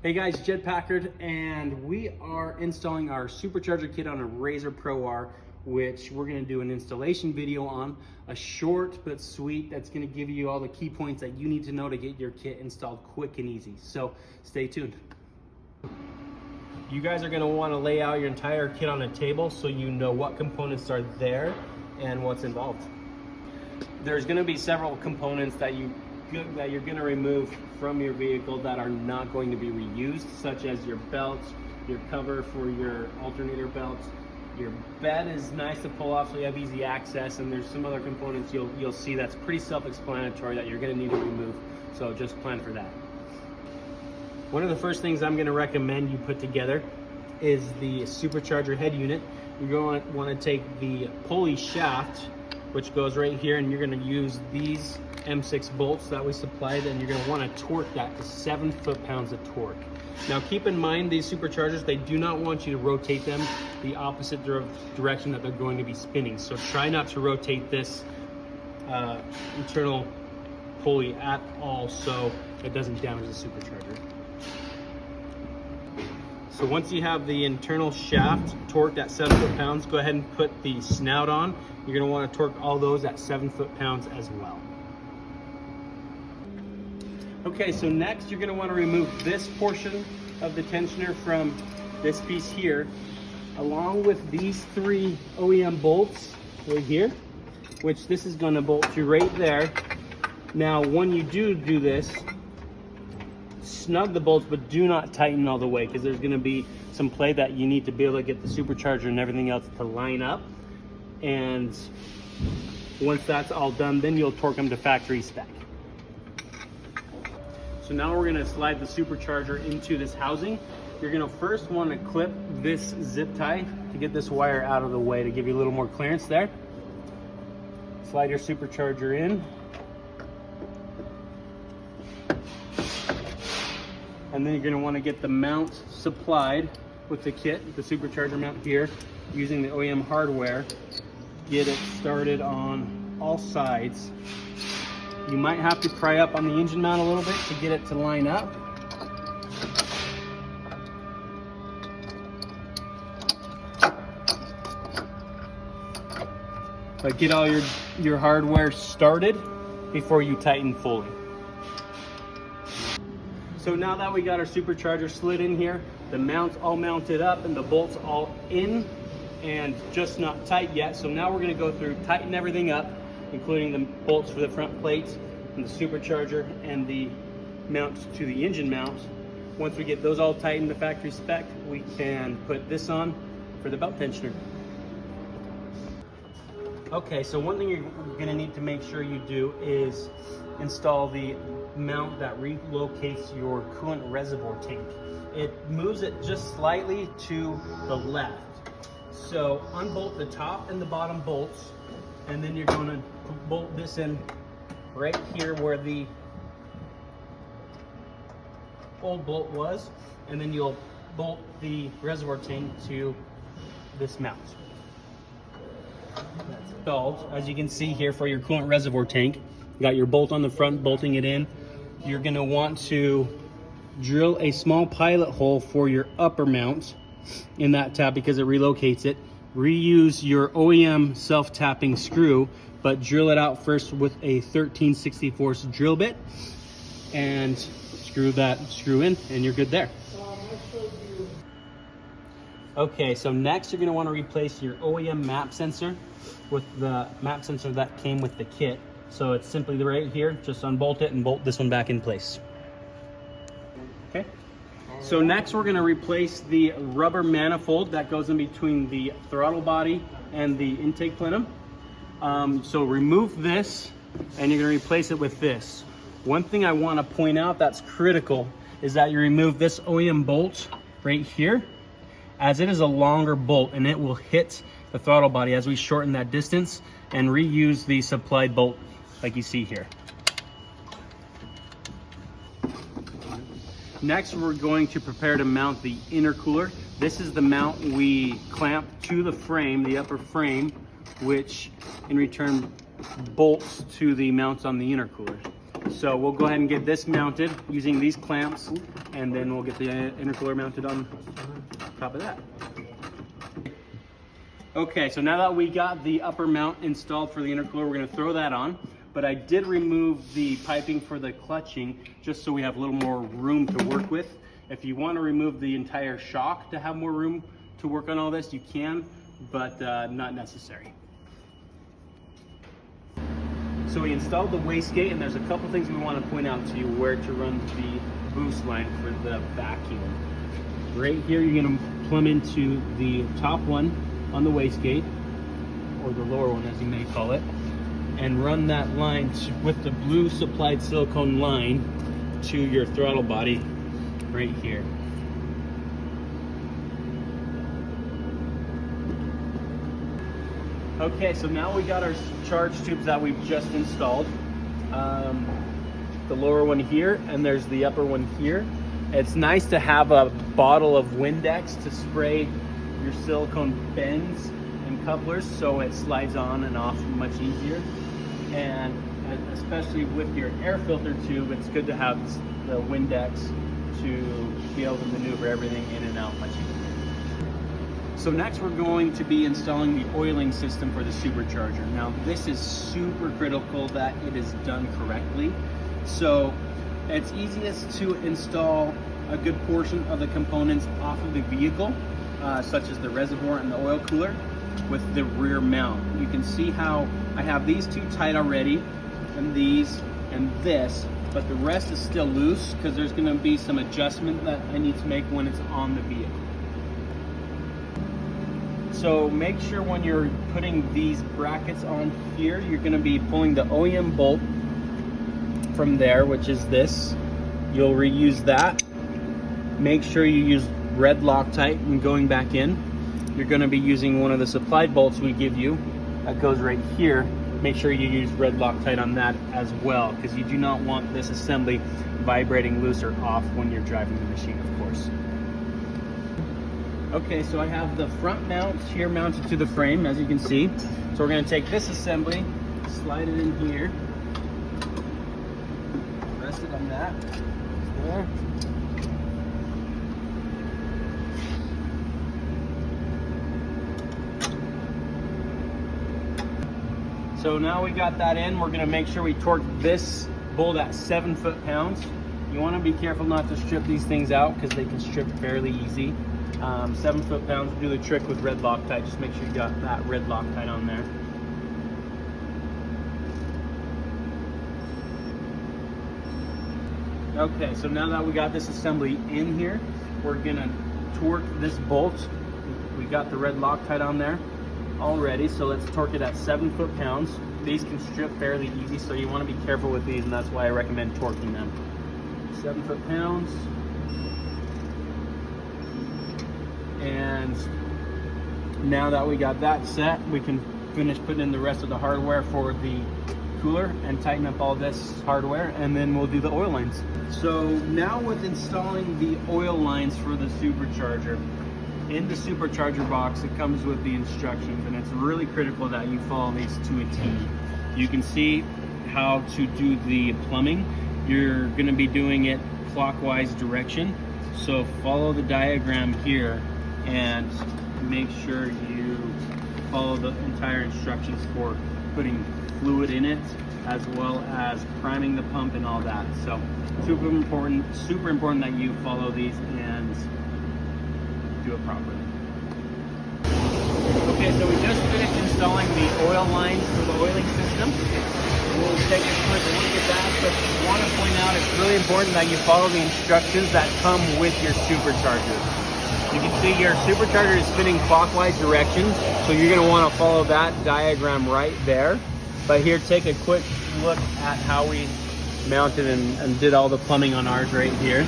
Hey guys, Jed Packard, and we are installing our Supercharger kit on a RZR Pro R, which we're going to do an installation video on. A short but sweet that's going to give you all the key points that you need to know to get your kit installed quick and easy. So stay tuned. You guys are going to want to lay out your entire kit on a table so you know what components are there and what's involved. There's going to be several components that you're going to remove from your vehicle that are not going to be reused, such as your belts, your cover for your alternator belts. Your bed is nice to pull off so you have easy access, and there's some other components you'll see that's pretty self-explanatory that you're going to need to remove, so just plan for that. One of the first things I'm going to recommend you put together is the Supercharger head unit. You're going to want to take the pulley shaft, which goes right here, and you're going to use these M6 bolts that we supplied, and you're going to want to torque that to 7 foot-pounds of torque. Now keep in mind, these Superchargers, they do not want you to rotate them the opposite direction that they're going to be spinning. So try not to rotate this internal pulley at all so it doesn't damage the Supercharger. So once you have the internal shaft torqued at 7 foot-pounds, go ahead and put the snout on. You're going to want to torque all those at 7 foot-pounds as well. Okay, so next you're going to want to remove this portion of the tensioner from this piece here, along with these 3 OEM bolts right here, which this is going to bolt to right there. Now when you do this, snug the bolts, but do not tighten all the way, because there's going to be some play that you need to be able to get the Supercharger and everything else to line up. And once that's all done, then you'll torque them to factory spec. So now we're going to slide the Supercharger into this housing. You're going to first want to clip this zip tie to get this wire out of the way to give you a little more clearance there. Slide your Supercharger in. And then you're going to want to get the mount supplied with the kit, the Supercharger mount here, using the OEM hardware. Get it started on all sides. You might have to pry up on the engine mount a little bit to get it to line up. But get all your hardware started before you tighten fully. So now that we got our Supercharger slid in here, the mounts all mounted up and the bolts all in and just not tight yet. So now we're going to go through, tighten everything up, including the bolts for the front plates and the Supercharger and the mounts to the engine mount. Once we get those all tightened to factory spec, we can put this on for the belt tensioner. Okay, so one thing you're going to need to make sure you do is install the mount that relocates your coolant reservoir tank. It moves it just slightly to the left. So unbolt the top and the bottom bolts, and then you're going to bolt this in right here where the old bolt was, and then you'll bolt the reservoir tank to this mount. That's installed, as you can see here, for your coolant reservoir tank. You got your bolt on the front, bolting it in. You're going to want to drill a small pilot hole for your upper mount in that tab because it relocates it. Reuse your OEM self-tapping screw, but drill it out first with a 13/64 drill bit and screw that screw in, and you're good there. Okay, so next you're going to want to replace your OEM map sensor with the map sensor that came with the kit. So it's simply right here, just unbolt it and bolt this one back in place. Okay. So next we're going to replace the rubber manifold that goes in between the throttle body and the intake plenum. So remove this and you're going to replace it with this. One thing I want to point out that's critical is that you remove this OEM bolt right here, as it is a longer bolt and it will hit the throttle body as we shorten that distance, and reuse the supplied bolt like you see here. Next, we're going to prepare to mount the intercooler. This is the mount we clamp to the frame, the upper frame, which in return bolts to the mounts on the intercooler. So we'll go ahead and get this mounted using these clamps, and then we'll get the intercooler mounted on top of that. Okay, so now that we got the upper mount installed for the intercooler, we're gonna throw that on. But I did remove the piping for the clutching just so we have a little more room to work with. If you want to remove the entire shock to have more room to work on all this, you can, but not necessary. So we installed the wastegate, and there's a couple things we want to point out to you where to run the boost line for the vacuum. Right here, you're going to plumb into the top one on the wastegate, or the lower one as you may call it, and run that line with the blue supplied silicone line to your throttle body right here. Okay, so now we got our charge tubes that we've just installed. The lower one here, and there's the upper one here. It's nice to have a bottle of Windex to spray your silicone bends and couplers so it slides on and off much easier. And especially with your air filter tube, it's good to have the Windex to be able to maneuver everything in and out much easier. So next we're going to be installing the oiling system for the supercharger. Now this is super critical that it is done correctly. So it's easiest to install a good portion of the components off of the vehicle, such as the reservoir and the oil cooler, with the rear mount. You can see how I have these two tight already, and these and this, but the rest is still loose because there's going to be some adjustment that I need to make when it's on the vehicle. So make sure when you're putting these brackets on here, you're going to be pulling the OEM bolt from there, which is this. You'll reuse that. Make sure you use red Loctite when going back in. You're going to be using one of the supplied bolts we give you that goes right here. Make sure you use red Loctite on that as well, because you do not want this assembly vibrating loose or off when you're driving the machine, of course. Okay, so I have the front mount here mounted to the frame, as you can see. So we're going to take this assembly, slide it in here, rest it on that, there. So now we got that in, we're going to make sure we torque this bolt at 7 foot-pounds. You want to be careful not to strip these things out because they can strip fairly easy. 7 foot-pounds will do the trick with red Loctite. Just make sure you got that red Loctite on there. Okay, so now that we got this assembly in here, we're going to torque this bolt. We got the red Loctite on there already, so let's torque it at 7 foot-pounds. These can strip fairly easy, so you want to be careful with these, and that's why I recommend torquing them. 7 foot-pounds. And now that we got that set, we can finish putting in the rest of the hardware for the cooler and tighten up all this hardware, and then we'll do the oil lines. So now with installing the oil lines for the supercharger, in the supercharger box it comes with the instructions, and it's really critical that you follow these to a T. You can see how to do the plumbing. You're going to be doing it clockwise direction, so follow the diagram here and make sure you follow the entire instructions for putting fluid in it, as well as priming the pump and all that. So super important that you follow these and do it properly. Okay, so we just finished installing the oil lines for the oiling system. We'll take a quick look at that, but I want to point out it's really important that you follow the instructions that come with your supercharger. You can see your supercharger is spinning clockwise directions, so you're going to want to follow that diagram right there. But here, take a quick look at how we mounted and did all the plumbing on ours right here.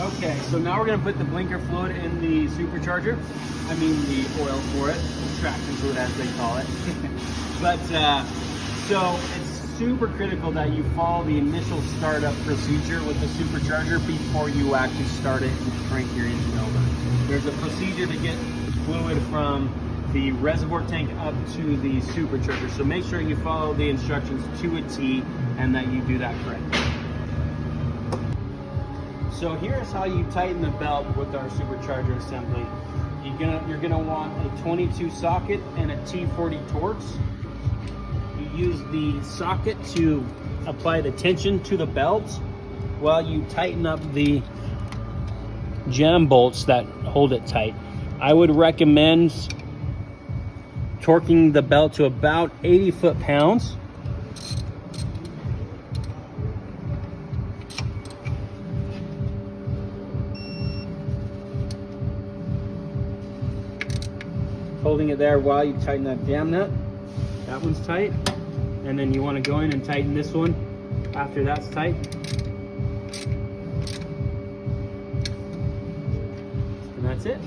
Okay, so now we're going to put the blinker fluid in the supercharger. I mean the oil for it, traction fluid as they call it. But so it's super critical that you follow the initial startup procedure with the supercharger before you actually start it and crank your engine over. There's a procedure to get fluid from the reservoir tank up to the supercharger. So make sure you follow the instructions to a T and that you do that correctly. So here's how you tighten the belt with our supercharger assembly. You're gonna want a 22 socket and a T40 Torx. You use the socket to apply the tension to the belt while you tighten up the jam bolts that hold it tight. I would recommend torquing the belt to about 80 foot-pounds. Holding it there while you tighten that jam nut. That one's tight. And then you want to go in and tighten this one after that's tight. And that's it.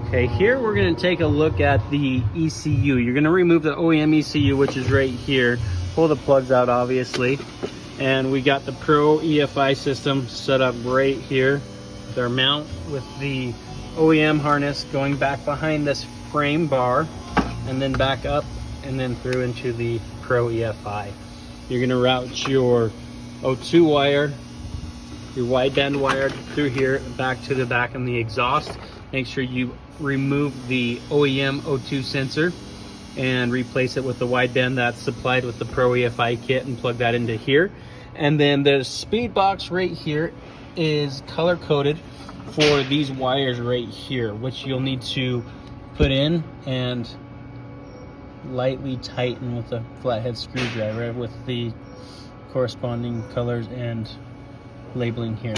Okay, here we're going to take a look at the ECU. You're going to remove the OEM ECU, which is right here. Pull the plugs out, obviously. And we got the Pro EFI system set up right here. Their mount with the OEM harness going back behind this frame bar and then back up and then through into the Pro EFI. You're going to route your O2 wire, your wideband wire through here back to the back of the exhaust. Make sure you remove the OEM O2 sensor and replace it with the wideband that's supplied with the Pro EFI kit and plug that into here. And then the speed box right here is color coded for these wires right here, which you'll need to put in and lightly tighten with a flathead screwdriver with the corresponding colors and labeling here.